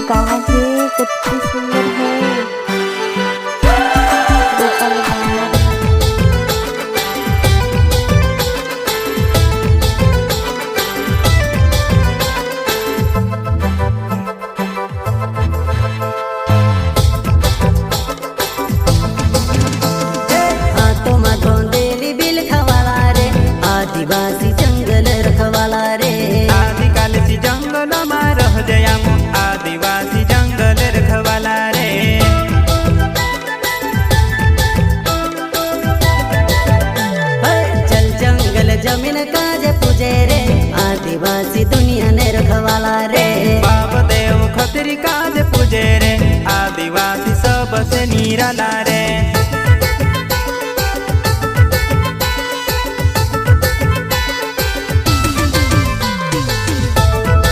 कहाँ है? कितनी सुंदर है। ऊपर लगाना। हाथों में धोंदेली बिल खवाला रे, आदिवासी जंगल रखवाला रे। आदिकालसी जंगल में रह जयामो, आदिवासी जंगल रखवाला रे। चल जंगल जमीन काजे पूजे रे, आदिवासी दुनिया ने रखवाला रे। बाप देव खतरी काज पूजे रे, आदिवासी सबसे निराला रे।